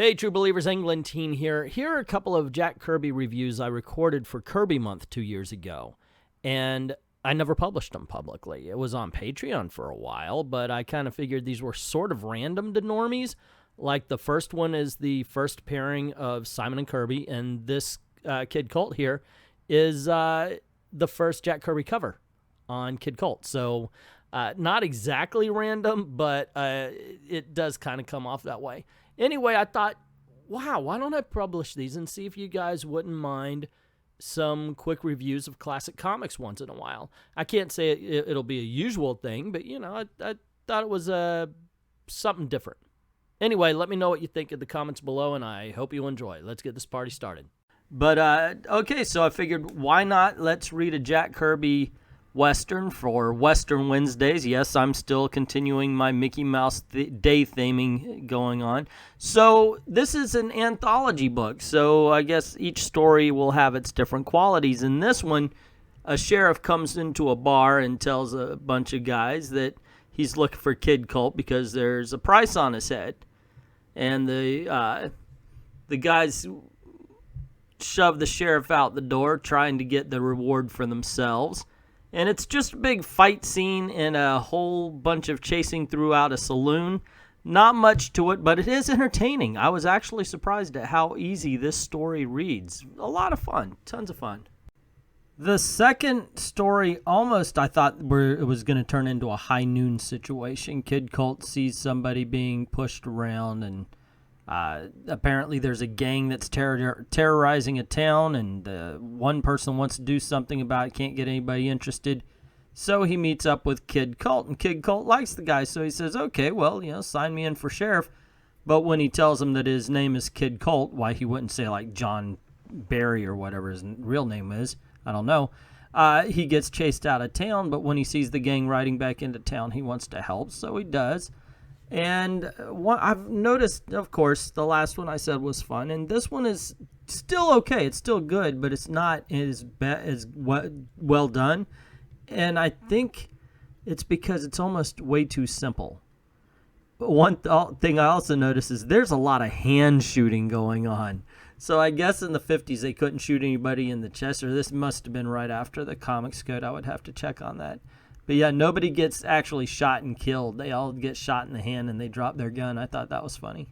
Hey, True Believers, Englentine here. Here are a couple of Jack Kirby reviews I recorded for Kirby Month 2 years ago, and I never published them publicly. It was on Patreon for a while, but I kind of figured these were sort of random to normies. Like the first one is the first pairing of Simon and Kirby, and this Kid Colt here is the first Jack Kirby cover on Kid Colt. So not exactly random, but it does kind of come off that way. Anyway, I thought, wow, why don't I publish these and see if you guys wouldn't mind some quick reviews of classic comics once in a while. I can't say it'll be a usual thing, but, you know, I thought it was something different. Anyway, let me know what you think in the comments below, and I hope you enjoy. Let's get this party started. But, okay, so I figured, why not? Let's read a Jack Kirby Western for Western Wednesdays. Yes, I'm still continuing my Mickey Mouse day theming going on. So this is an anthology book, so I guess each story will have its different qualities. In this one, a sheriff comes into a bar and tells a bunch of guys that he's looking for Kid Colt because there's a price on his head. And the guys shove the sheriff out the door trying to get the reward for themselves. And it's just a big fight scene and a whole bunch of chasing throughout a saloon. Not much to it, but it is entertaining. I was actually surprised at how easy this story reads. A lot of fun. Tons of fun. The second story almost, I thought, it was going to turn into a high noon situation. Kid Colt sees somebody being pushed around, and apparently there's a gang that's terrorizing a town, and one person wants to do something about it, can't get anybody interested. So he meets up with Kid Colt, and Kid Colt likes the guy, so he says, okay, well, you know, sign me in for sheriff. But when he tells him that his name is Kid Colt, why he wouldn't say like John Barry or whatever his real name is, I don't know. He gets chased out of town, but when he sees the gang riding back into town, he wants to help, so he does. And I've noticed, of course, the last one I said was fun, and this one is still okay. It's still good, but it's not as well done. And I think it's because it's almost way too simple. But one thing I also noticed is there's a lot of hand shooting going on. So I guess in the 50s they couldn't shoot anybody in the chest, or this must have been right after the Comics Code. I would have to check on that. But yeah, nobody gets actually shot and killed. They all get shot in the hand and they drop their gun. I thought that was funny.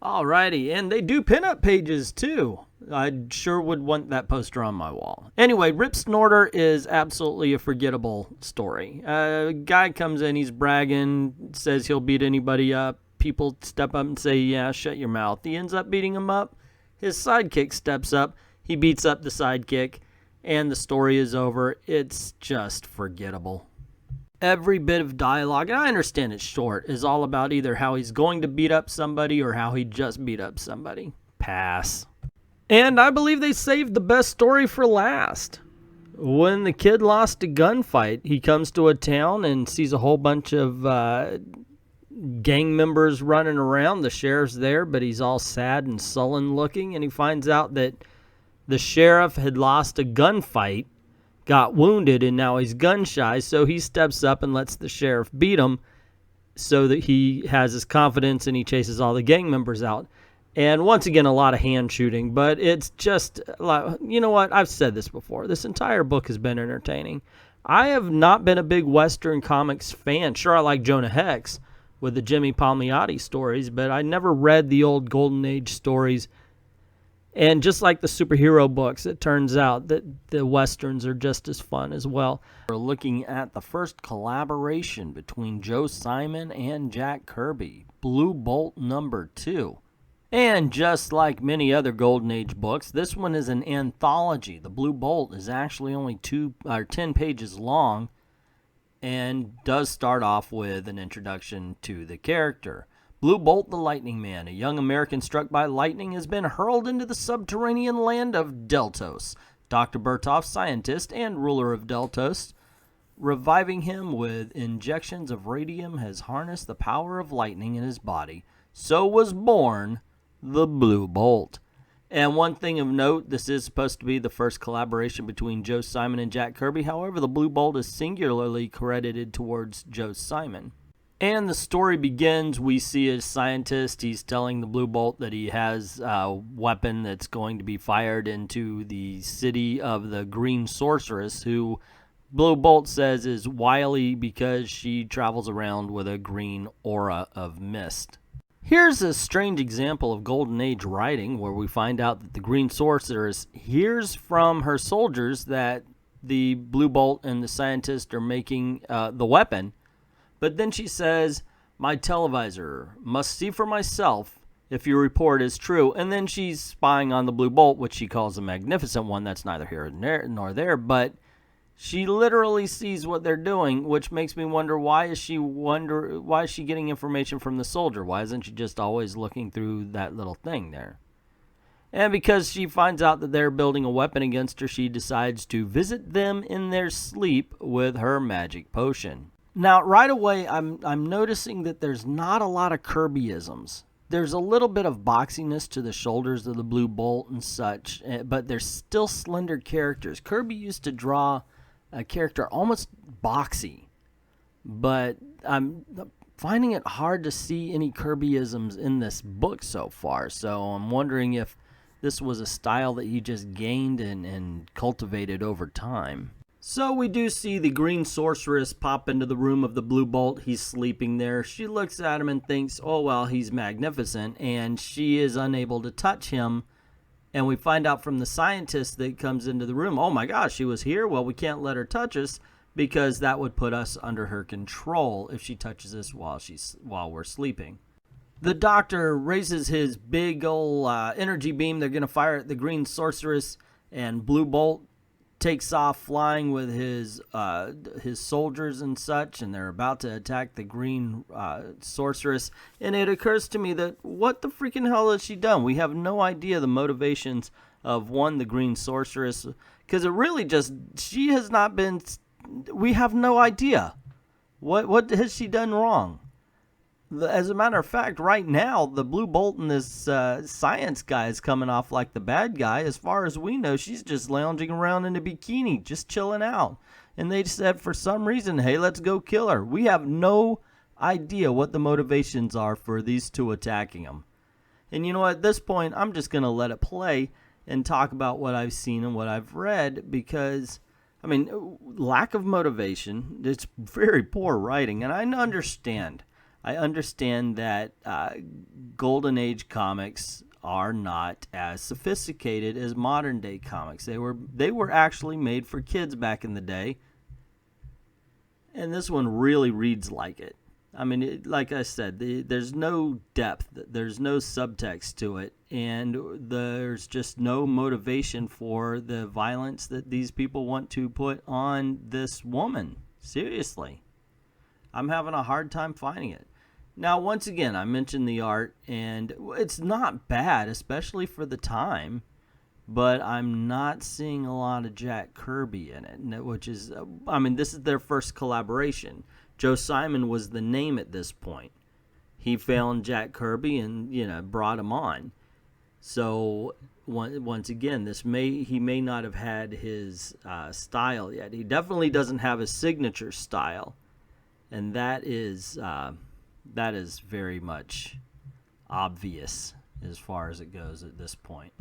Alrighty, and they do pinup pages too. I sure would want that poster on my wall. Anyway, Rip Snorter is absolutely a forgettable story. A guy comes in, he's bragging, says he'll beat anybody up. People step up and say, yeah, shut your mouth. He ends up beating him up. His sidekick steps up. He beats up the sidekick. And the story is over. It's just forgettable. Every bit of dialogue, and I understand it's short, is all about either how he's going to beat up somebody or how he just beat up somebody. Pass. And I believe they saved the best story for last. When the kid lost a gunfight, he comes to a town and sees a whole bunch of gang members running around. The sheriff's there, but he's all sad and sullen looking, and he finds out that the sheriff had lost a gunfight, got wounded, and now he's gun shy, so he steps up and lets the sheriff beat him so that he has his confidence and he chases all the gang members out. And once again, a lot of hand shooting, but it's just, you know what, I've said this before. This entire book has been entertaining. I have not been a big Western comics fan. Sure, I like Jonah Hex with the Jimmy Palmiotti stories, but I never read the old Golden Age stories. And just like the superhero books, it turns out that the Westerns are just as fun as well. We're looking at the first collaboration between Joe Simon and Jack Kirby, Blue Bolt #2. And just like many other Golden Age books, this one is an anthology. The Blue Bolt is actually only 10 pages long and does start off with an introduction to the character. Blue Bolt the Lightning Man, a young American struck by lightning, has been hurled into the subterranean land of Deltos. Dr. Bertov, scientist and ruler of Deltos, reviving him with injections of radium, has harnessed the power of lightning in his body. So was born the Blue Bolt. And one thing of note, this is supposed to be the first collaboration between Joe Simon and Jack Kirby. However, the Blue Bolt is singularly credited towards Joe Simon. And the story begins. We see a scientist. He's telling the Blue Bolt that he has a weapon that's going to be fired into the city of the Green Sorceress, who Blue Bolt says is wily because she travels around with a green aura of mist. Here's a strange example of Golden Age writing where we find out that the Green Sorceress hears from her soldiers that the Blue Bolt and the scientist are making the weapon. But then she says, "My televisor must see for myself if your report is true." And then she's spying on the Blue Bolt, which she calls a magnificent one. That's neither here nor there. But she literally sees what they're doing, which makes me wonder, why is she getting information from the soldier? Why isn't she just always looking through that little thing there? And because she finds out that they're building a weapon against her, she decides to visit them in their sleep with her magic potion. Now, right away, I'm noticing that there's not a lot of Kirbyisms. There's a little bit of boxiness to the shoulders of the Blue Bolt and such, but they're still slender characters. Kirby used to draw a character almost boxy, but I'm finding it hard to see any Kirbyisms in this book so far. So I'm wondering if this was a style that he just gained and cultivated over time. So we do see the Green Sorceress pop into the room of the Blue Bolt. He's sleeping there. She looks at him and thinks, oh, well, he's magnificent. And she is unable to touch him. And we find out from the scientist that comes into the room, oh my gosh, she was here? Well, we can't let her touch us because that would put us under her control if she touches us while we're sleeping. The doctor raises his big old energy beam. They're going to fire at the Green Sorceress, and Blue Bolt takes off flying with his soldiers and such, and they're about to attack the Green Sorceress. And it occurs to me that what the freaking hell has she done? We have no idea the motivations of the Green Sorceress, because it really just, she has not been, we have no idea. What has she done wrong? As a matter of fact, right now, the Blue Bolt and this science guy is coming off like the bad guy. As far as we know, she's just lounging around in a bikini, just chilling out. And they said for some reason, hey, let's go kill her. We have no idea what the motivations are for these two attacking them. And you know what? At this point, I'm just going to let it play and talk about what I've seen and what I've read, because, I mean, lack of motivation, it's very poor writing. And I understand that Golden Age comics are not as sophisticated as modern day comics. They were actually made for kids back in the day, and this one really reads like it. I mean, like I said, there's no depth, there's no subtext to it, and there's just no motivation for the violence that these people want to put on this woman. Seriously. I'm having a hard time finding it. Now, once again, I mentioned the art, and it's not bad, especially for the time, but I'm not seeing a lot of Jack Kirby in it, which is, I mean, this is their first collaboration. Joe Simon was the name at this point. He found Jack Kirby and, brought him on. So, once again, he may not have had his style yet. He definitely doesn't have a signature style. And that is very much obvious as far as it goes at this point.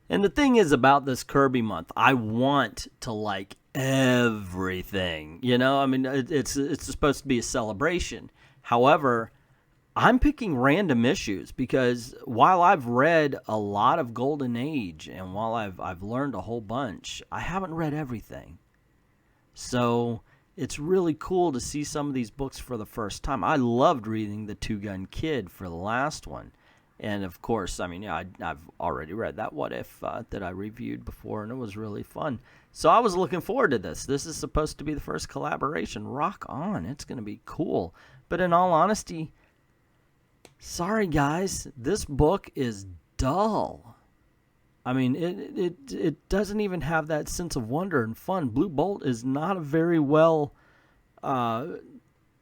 And the thing is about this Kirby month, I want to like everything. I mean, it's supposed to be a celebration. However, I'm picking random issues because while I've read a lot of Golden Age and while I've learned a whole bunch, I haven't read everything. So it's really cool to see some of these books for the first time. I loved reading The Two-Gun Kid for the last one. And, of course, I mean, I've already read that What If that I reviewed before, and it was really fun. So I was looking forward to this. This is supposed to be the first collaboration. Rock on. It's going to be cool. But in all honesty, sorry, guys, this book is dull. I mean, it doesn't even have that sense of wonder and fun. Blue Bolt is not a very well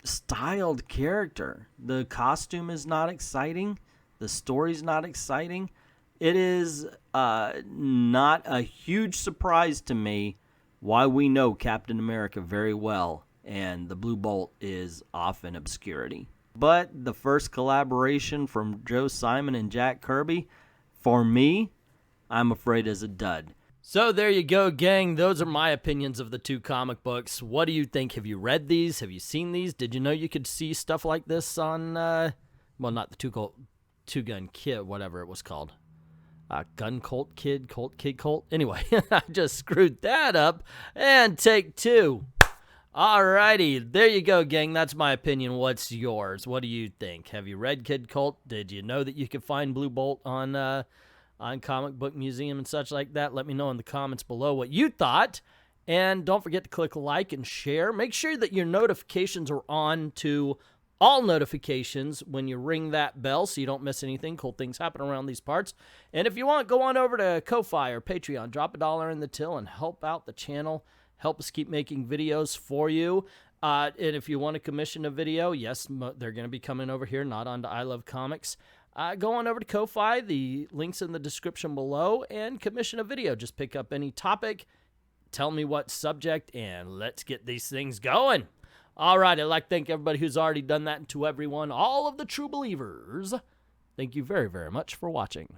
styled character. The costume is not exciting. The story's not exciting. It is not a huge surprise to me why we know Captain America very well, and the Blue Bolt is off in obscurity. But the first collaboration from Joe Simon and Jack Kirby, for me, I'm afraid is a dud. So there you go, gang. Those are my opinions of the 2 comic books. What do you think? Have you read these? Have you seen these? Did you know you could see stuff like this on, well, not the two-gun kid, whatever it was called. Gun Colt Kid, Colt Kid Colt. Anyway, I just screwed that up. And take 2. Alrighty, there you go, gang. That's my opinion. What's yours? What do you think? Have you read Kid Colt? Did you know that you could find Blue Bolt on Comic Book Museum and such like that? Let me know in the comments below what you thought. And don't forget to click like and share. Make sure that your notifications are on to all notifications when you ring that bell so you don't miss anything. Cool things happen around these parts. And if you want, go on over to Ko-Fi or Patreon. Drop $1 in the till and help out the channel. Help us keep making videos for you. And if you want to commission a video, yes, they're going to be coming over here, not onto I Love Comics. Go on over to Ko-Fi. The link's in the description below, and commission a video. Just pick up any topic, tell me what subject, and let's get these things going. All right, I'd like to thank everybody who's already done that, and to everyone, all of the true believers, thank you very, very much for watching.